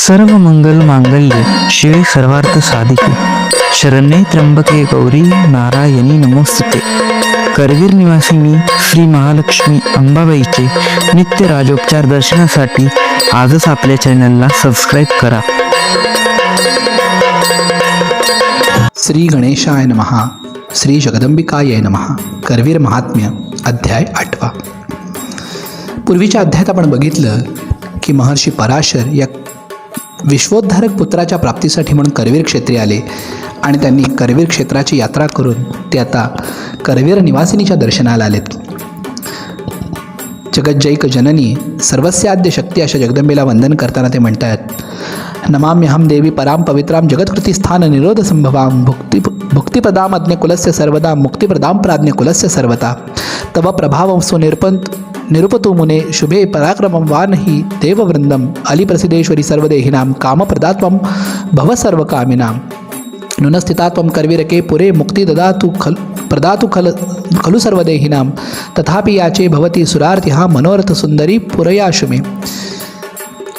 सर्व मंगल मांगल्ये शिवे सर्वार्थ साधिके शरण्ये त्र्यंबके गौरी नारायणी नमोस्तुते। करवीर निवासिनी श्री महालक्ष्मी अंबाबाईचे नित्य राजोपचार दर्शनासाठी आजच आपल्या चॅनलला सबस्क्राईब करा। श्री गणेशाय नमः। श्री जगदंबिकाय नमः। करवीर महात्म्य अध्याय 8। पूर्वीच्या अध्यायात आपण बघितलं की महर्षी पराशर या विश्वोद्धारक पुत्राच्या प्राप्तीसाठी म्हणून करवीर क्षेत्री आले आणि त्यांनी करवीर क्षेत्राची यात्रा करून ते आता करवीर निवासिनीच्या दर्शनाला आलेत। जगज्जैक जननी सर्वस्याद्य शक्ती अशा जगदंबेला वंदन करताना ते म्हणतात, नमाम्यहं देवी परां पवित्रां जगत्कृतिस्थान निरोध संभवां भुक्तिप्रदाम अज्ञकुलस्य सर्वदा मुक्तिप्रदां प्राज्ञकुलस्य सर्वता तव प्रभावं निरुपतु मुने शुभे पराक्रमं वानहि देववृंदम अलिप्रसिद्धेश्वरी सर्वदेहिनां कामप्रदात्वं भव सर्वकामिनां नुनस्थिता त्वं करवीरके पुरे मुक्ति प्रदातु खलु सर्वदेहिनां तथापि याचे भवती सुरार्थिहा मनोरथ सुंदरी पुरयाशु मे।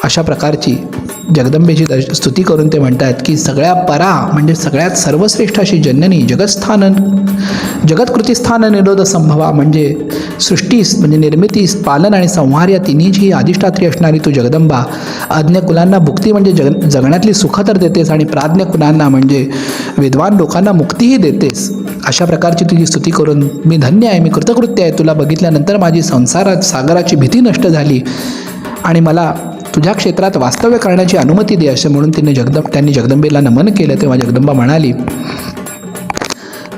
अशा प्रकारची जगदंबेची स्तुती करून ते म्हणतात की सगळ्या परा म्हणजे सगळ्यात सर्वश्रेष्ठ अशी जननी जगत्कृतिस्थान निरोध संभवा म्हणजे सृष्टी म्हणजे निर्मिती पालन आणि संहार या तिन्हीची अधिष्ठात्री असणारी तू जगदंबा अज्ञ कुलांना भुक्ती म्हणजे जगण्यातली सुख तर देतेस आणि प्राज्ञ कुलांना म्हणजे विद्वान लोकांना मुक्तीही देतेस। अशा प्रकारची तुझी स्तुती करून मी धन्य आहे, मी कृतकृत्य आहे। तुला बघितल्यानंतर माझी संसारात सागराची भीती नष्ट झाली आणि मला तुझ्या क्षेत्रात वास्तव्य करण्याची अनुमती दे असे म्हणून त्यांनी जगदंबेला नमन केलं। तेव्हा जगदंबा म्हणाली,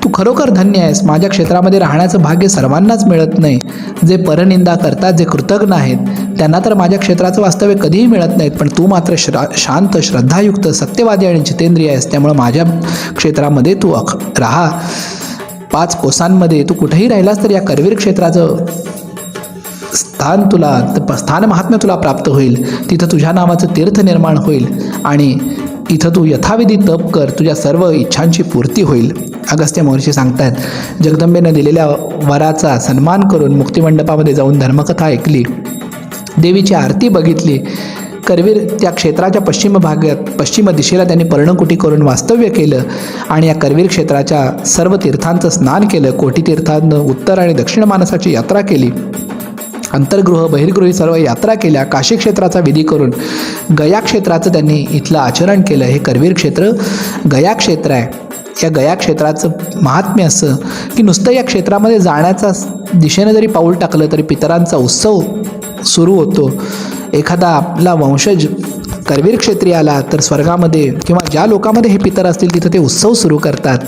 तू खरोखर धन्य आहेस। माझ्या क्षेत्रामध्ये राहण्याचं भाग्य सर्वांनाच मिळत नाही। जे परनिंदा करतात, जे कृतज्ञ आहेत, त्यांना तर माझ्या क्षेत्राचं वास्तव्य कधीही मिळत नाहीत, पण तू मात्र शांत श्रद्धायुक्त सत्यवादी आणि जितेंद्रिय आहेस। त्यामुळे माझ्या क्षेत्रामध्ये तू राहा। 5 कोसांमध्ये तू कुठेही राहिलास तर या करवीर क्षेत्राचं स्थान महात्म्य तुला प्राप्त होईल। तिथं तुझ्या नावाचं तीर्थ निर्माण होईल आणि इथं तू यथाविधी तप कर, तुझ्या सर्व इच्छांची पूर्ती होईल। अगस्त्य महर्षी सांगतात, जगदंबेनं दिलेल्या वराचा सन्मान करून मुक्तिमंडपामध्ये जाऊन धर्मकथा ऐकली, देवीची आरती बघितली। करवीर त्या क्षेत्राच्या पश्चिम दिशेला त्यांनी पर्णकुटी करून वास्तव्य केलं आणि या करवीर क्षेत्राच्या सर्व तीर्थांचं स्नान केलं। कोटी तीर्थांनं उत्तर आणि दक्षिण मानसाची यात्रा केली। अंतर्गृह बहिर्गृही सर्व यात्रा केल्या। काशी क्षेत्राचा विधी करून गया क्षेत्राचं त्यांनी इथलं आचरण केलं। हे करवीर क्षेत्र गया क्षेत्र आहे। या गया क्षेत्राचं महात्म्य असं की नुसतं या क्षेत्रामध्ये जाण्याचा दिशेनं जरी पाऊल टाकलं तरी पितरांचा उत्सव सुरू होतो। एखादा आपला वंशज करवीर क्षेत्री आला तर स्वर्गामध्ये किंवा ज्या लोकांमध्ये हे पितर असतील तिथं ते उत्सव सुरू करतात।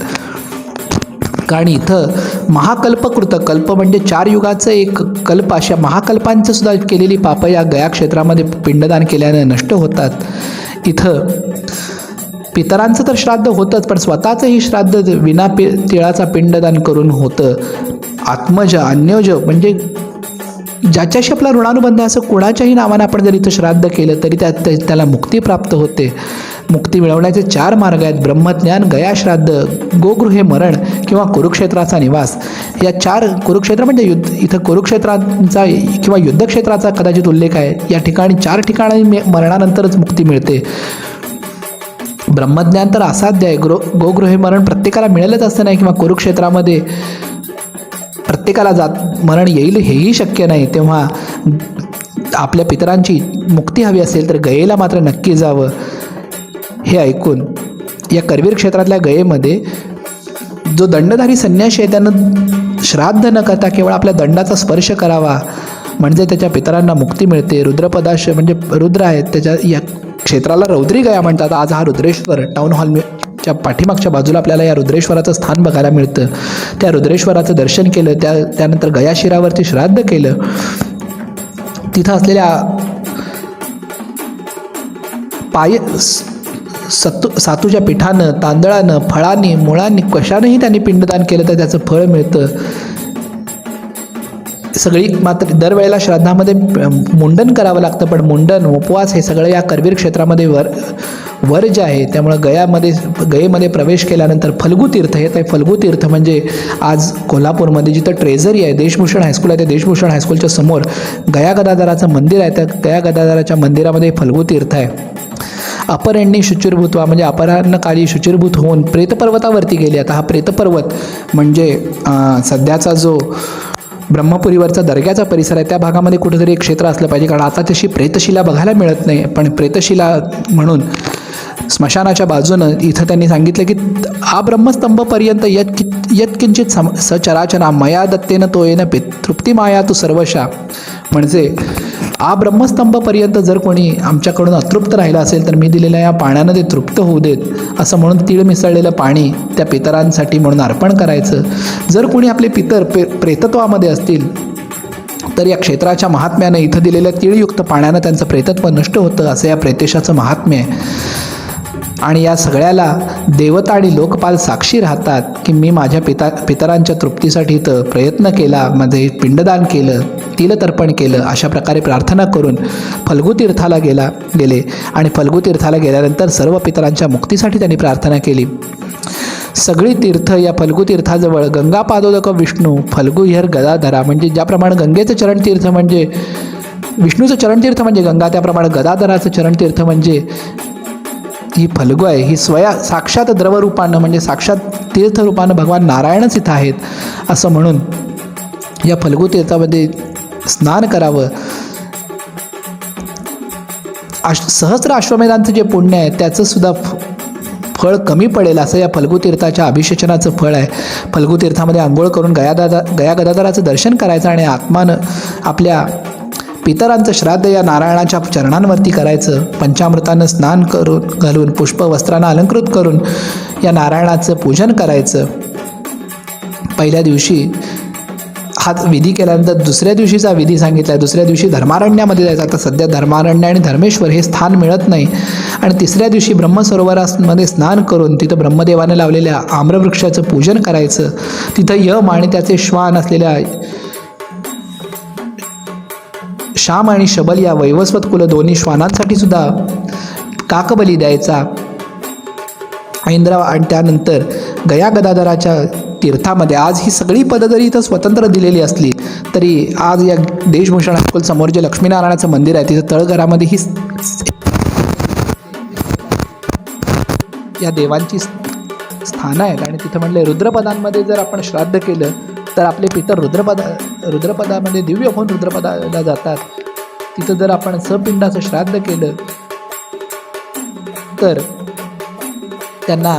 कारण इथं महाकल्पकृत कल्प म्हणजे 4 युगाचं एक कल्प, अशा महाकल्पांचं सुद्धा केलेली पापं या गया क्षेत्रामध्ये पिंडदान केल्याने नष्ट होतात। इथं पितरांचं तर श्राद्ध होतंच, पण स्वतःचंही श्राद्ध विना तिळाचा पिंडदान करून होतं। आत्मज अन्योज म्हणजे ज्याच्याशी आपला ऋणानुबंध असं कोणाच्याही नावानं आपण जर इथं श्राद्ध केलं तरी त्याला मुक्ती प्राप्त होते। मुक्ती मिळवण्याचे 4 मार्ग आहेत, ब्रह्मज्ञान, गया श्राद्ध, गोगृहे मरण किंवा कुरुक्षेत्राचा निवास। या 4 कुरुक्षेत्र म्हणजे इथं कुरुक्षेत्रांचा किंवा युद्धक्षेत्राचा कदाचित उल्लेख आहे। या ठिकाणी 4 ठिकाणी मरणानंतरच मुक्ती मिळते। ब्रह्मज्ञान तर असाध्य आहे, गोगृहे मरण प्रत्येकाला मिळेलच असं नाही किंवा कुरुक्षेत्रामध्ये प्रत्येकाला मरण येईल हेही शक्य नाही। तेव्हा आपल्या पितरांची मुक्ती हवी असेल तर गयेला मात्र नक्की जावं। हे ऐकून या करवीर क्षेत्रातल्या गयेमध्ये जो दंडधारी संन्यासी आहे त्यानं श्राद्ध न करता केवळ आपल्या दंडाचा स्पर्श करावा म्हणजे त्याच्या पितरांना मुक्ती मिळते। रुद्रपदाश म्हणजे रुद्र आहेत, त्याच्या या क्षेत्राला रौद्री गया म्हणतात। आज हा रुद्रेश्वर टाऊन हॉलच्या पाठीमागच्या बाजूला आपल्याला या रुद्रेश्वराचं स्थान बघायला मिळतं। त्या रुद्रेश्वराचं दर्शन केलं, त्यानंतर गया शिरावरती श्राद्ध केलं। तिथं असलेल्या सातूच्या पिठानं, तांदळानं, फळांनी, मुळांनी, कशानंही त्यांनी पिंडदान केलं तर त्याचं फळ मिळतं। सगळी मात्र दरवेळेला श्राद्धामध्ये मुंडन करावं लागतं, पण मुंडन उपवास हे सगळं या करवीर क्षेत्रामध्ये वर्ज आहे। त्यामुळं गयेमध्ये प्रवेश केल्यानंतर फल्गू तीर्थ हे तर फल्गू तीर्थ म्हणजे आज कोल्हापूरमध्ये जिथं ट्रेझरी आहे, देशभूषण हायस्कूल आहे, त्या देशभूषण हायस्कूलच्या समोर गया गदाधराचं मंदिर आहे। त्या गया गदाधराच्या मंदिरामध्ये फल्गू तीर्थ आहे। अपरण्यी शुचिर्भूत्वा म्हणजे अपराह्नकाळी शुचिर्भूत होऊन प्रेतपर्वतावरती गेले. आता हा प्रेतपर्वत म्हणजे सध्याचा जो ब्रह्मपुरीवरचा दर्ग्याचा परिसर आहे त्या भागामध्ये कुठेतरी एक क्षेत्र असलं पाहिजे, कारण आता तशी प्रेतशिला बघायला मिळत नाही. पण प्रेतशिला म्हणून स्मशानाच्या बाजूनं इथं त्यांनी सांगितलं की हा ब्रह्मस्तंभपर्यंत यत्किंचित सचराचरा मया दत्तेन तो येन तृप्ती माया तू सर्वशा. म्हणजे आ ब्रह्मस्तंभपर्यंत जर कोणी आमच्याकडून अतृप्त राहिला असेल तर मी दिलेल्या या पाण्यानं ते तृप्त होऊ देत, असं म्हणून तीळ मिसळलेलं पाणी त्या पितरांसाठी म्हणून अर्पण करायचं. जर कोणी आपले पितर प्रेतत्वामध्ये असतील तर या क्षेत्राच्या महात्म्यानं इथं दिलेल्या तीळयुक्त पाण्यानं त्यांचं प्रेतत्व नष्ट होतं, असं या प्रेतेशाचं महात्म्य आहे. आणि या सगळ्याला देवता आणि लोकपाल साक्षी राहतात की मी माझ्या पितरांच्या तृप्तीसाठी इथं प्रयत्न केला, माझे पिंडदान केलं, तिलतर्पण केलं. अशा प्रकारे प्रार्थना करून फल्गू तीर्थाला गेले आणि फल्गू तीर्थाला गेल्यानंतर सर्व पितरांच्या मुक्तीसाठी त्यांनी प्रार्थना केली. सगळी तीर्थ या फल्गू तीर्थाजवळ गंगा पादोदक विष्णू फल्गू ह्यर गदाधरा, म्हणजे ज्याप्रमाणे गंगेचं चरणतीर्थ म्हणजे विष्णूचं चरणतीर्थ म्हणजे गंगा, त्याप्रमाणे गदाधराचं चरणतीर्थ म्हणजे ही फल्गू आहे. ही साक्षात द्रवरूपानं म्हणजे साक्षात तीर्थरूपानं भगवान नारायणच इथं आहेत, असं म्हणून या फल्गू तीर्थामध्ये स्नान करावं. सहस्र अश्वमेधांचं जे पुण्य आहे त्याचं सुद्धा फळ कमी पडेल असं या फल्गू तीर्थाच्या अभिषेचनाचं फळ आहे. फल्गू तीर्थामध्ये आंघोळ करून गया गदाधराचं दर्शन करायचं आणि आत्मानं आपल्या पितरांचं श्राद्ध या नारायणाच्या चरणांवरती करायचं. पंचामृतानं स्नान घालून पुष्प वस्त्रानं अलंकृत करून या नारायणाचं पूजन करायचं. पहिल्या दिवशी हा विधी केल्यानंतर दुसऱ्या दिवशीचा विधी सांगितला आहे. दुसऱ्या दिवशी धर्मारण्यामध्ये जायचं. आता सध्या धर्मारण्य आणि धर्मेश्वर हे स्थान मिळत नाही. आणि तिसऱ्या दिवशी ब्रह्मसरोवरामध्ये स्नान करून तिथं ब्रह्मदेवाने लावलेल्या आम्रवृक्षाचं पूजन करायचं. तिथं यम आणि त्याचे श्वान असलेल्या श्याम आणि शबल या वैवस्वत कुल दोन्ही श्वानांसाठी सुद्धा काकबली द्यायचा. इंद्र आणि त्यानंतर गया गदाधराच्या तीर्थामध्ये आज ही सगळी पदं जरी इथं स्वतंत्र दिलेली असली तरी आज या देशभूषण हायस्कूल समोर जे लक्ष्मीनारायणाचं मंदिर आहे तिथं तळघरामध्ये ही या देवांची स्थानं आहेत. आणि तिथं म्हणले रुद्रपदांमध्ये जर आपण श्राद्ध केलं तर आपले पितर रुद्रपदामध्ये दिव्य होऊन रुद्रपदाला जातात. तिथं जर आपण सपिंडाचं श्राद्ध केलं तर त्यांना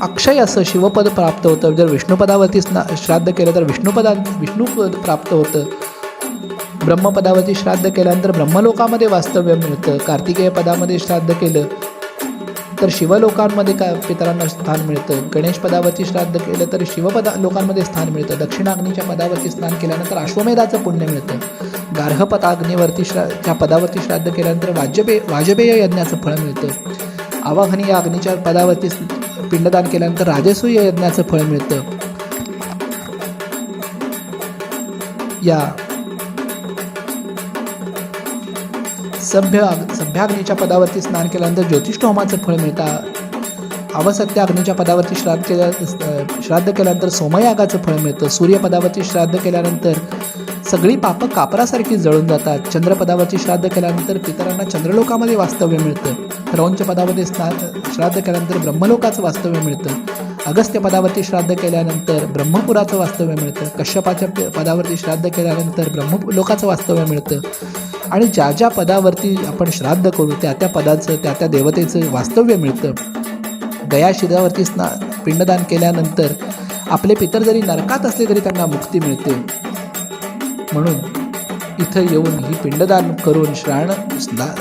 अक्षय असं शिवपद प्राप्त होतं. जर विष्णुपदावरती श्राद्ध केलं तर विष्णुपद प्राप्त होतं. ब्रह्मपदावरती श्राद्ध केल्यानंतर ब्रह्मलोकामध्ये वास्तव्य मिळतं. कार्तिकेय पदामध्ये श्राद्ध केलं तर शिवलोकांमध्ये पितरांना स्थान मिळतं. गणेश पदावरती श्राद्ध केलं तर लोकांमध्ये स्थान मिळतं. दक्षिणाग्नीच्या पदावरती स्नान केल्यानंतर अश्वमेधाचं पुण्य मिळतं. गार्हपदाग्नीवरती त्या पदावरती श्राद्ध केल्यानंतर वाजपेय यज्ञाचं फळ मिळतं. आवाहनी या अग्नीच्या पदावरती पिंडदान केल्यानंतर राजसूय यज्ञाचं फळ मिळतं. या सभ्याग्नीच्या पदावरती स्नान केल्यानंतर ज्योतिष्ठ होमाचं फळ मिळतं. अवसत्य अग्नीच्या पदावरती श्राद्ध केल्यानंतर सोमयागाचं फळ मिळतं. सूर्यपदावरती श्राद्ध केल्यानंतर सगळी पापं कापरासारखी जळून जातात. चंद्रपदावरती श्राद्ध केल्यानंतर पितरांना चंद्रलोकामध्ये वास्तव्य मिळतं. रौंच पदामध्ये श्राद्ध केल्यानंतर ब्रह्मलोकाचं वास्तव्य मिळतं. अगस्त्य पदावरती श्राद्ध केल्यानंतर ब्रह्मपुराचं वास्तव्य मिळतं. कश्यपाच्या पदावरती श्राद्ध केल्यानंतर ब्रह्मलोकाचं वास्तव्य मिळतं. आणि ज्या ज्या पदावरती आपण श्राद्ध करू त्या त्या पदाचं त्या त्या देवतेचं वास्तव्य मिळतं. गया शिरावरती पिंडदान केल्यानंतर आपले पितर जरी नरकात असले तरी त्यांना मुक्ती मिळते. म्हणून इथं येऊन ही पिंडदान करून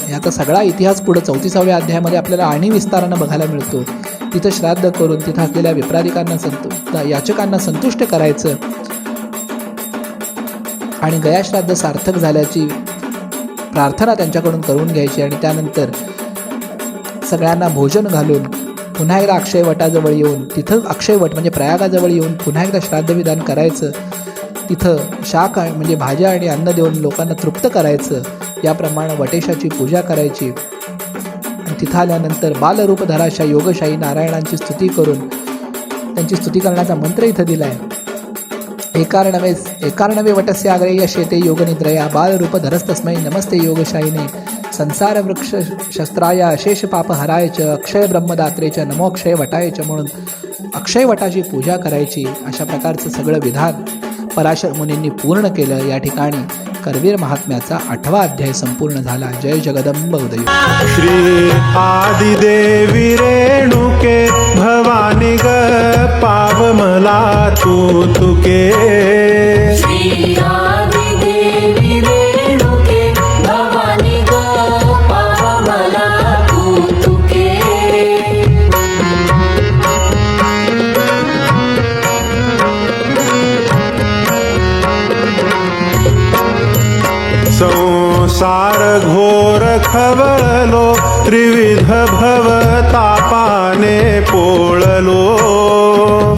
याचा सगळा इतिहास पुढं 34व्या अध्यायामध्ये आपल्याला आणि विस्तारानं बघायला मिळतो. तिथं श्राद्ध करून तिथं असलेल्या विप्राधिकांना याचकांना संतुष्ट करायचं आणि गया श्राद्ध सार्थक झाल्याची प्रार्थना त्यांच्याकडून करून घ्यायची. आणि त्यानंतर सगळ्यांना भोजन घालून पुन्हा एकदा अक्षयवटाजवळ येऊन तिथं अक्षयवट म्हणजे प्रयागाजवळ येऊन पुन्हा एकदा श्राद्धविधान करायचं. तिथं शाक म्हणजे भाज्या आणि अन्न देऊन लोकांना तृप्त करायचं. याप्रमाणे वटेशाची पूजा करायची. तिथं आल्यानंतर बालरूपधराशा योगशाही नारायणांची स्तुती करून त्यांची स्तुती करण्याचा मंत्र इथं दिला आहे. एकारणवे वटस्य आग्रेय शेते योगनिद्रया बालरूपधरस्तस्मै नमस्ते योगशाहीने संसार वृक्ष शस्त्राय अशेष पाप हरायच अक्षय ब्रह्मदात्रेच नमोक्षय वटायच म्हणून अक्षय वटाची पूजा करायची. अशा प्रकारचं सगळं विधान पराशर मुनींनी पूर्ण केलं. या ठिकाणी करवीर महात्म्याचा 8वा अध्याय संपूर्ण झाला. जय जगदंब उदय. श्री आदिदेवी रेणुके भवानी ग पाव मला तू तुके. श्री आदिदेवी रेणुके भवानी ग पाव मला तू तुके. संसार घोर खवळलो त्रिविध भवतापाने पोळलो.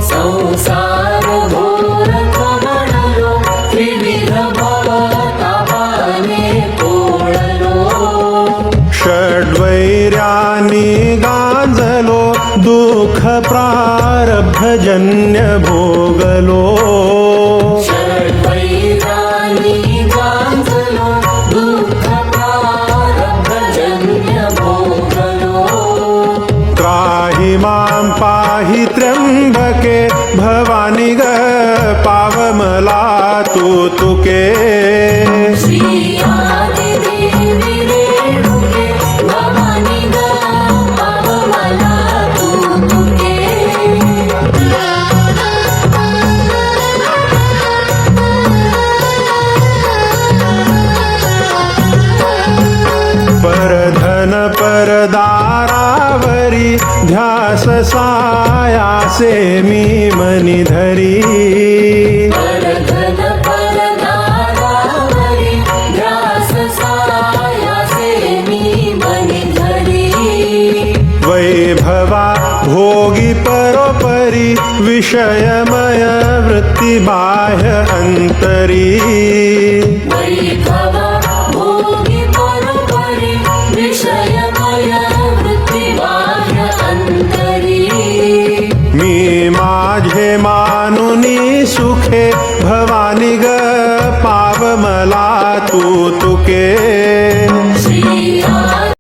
संसार घोर खवळलो त्रिविध भवतापाने पोळलो. षड्वैर्यानी गांजलो दुःख प्रारब्धजन्य भोगलो. षड्वैरानी गांजलो दुःख प्रारब्धजन्य भोगलो. त्राहि मां पाहि त्र्यंबके भवानी ग पाव मला तू तुके. श्री आदिदेवी रेणुके भवानी ग पाव मला तू तुके. परधन परदारावरी ध्यास सायासे मी मनी धरी. परधन परदारावरी ध्यास सायासे मी मनी धरी. वैभवा भोगी परोपरी विषयमय वृत्ती बाह्य अंतरी. वैभव भोगी परोपरी विषयमय वृत्ती बाह्य अंतरी. मी माझे मानुनी सुखे भवानी ग पाव मला तू तुके.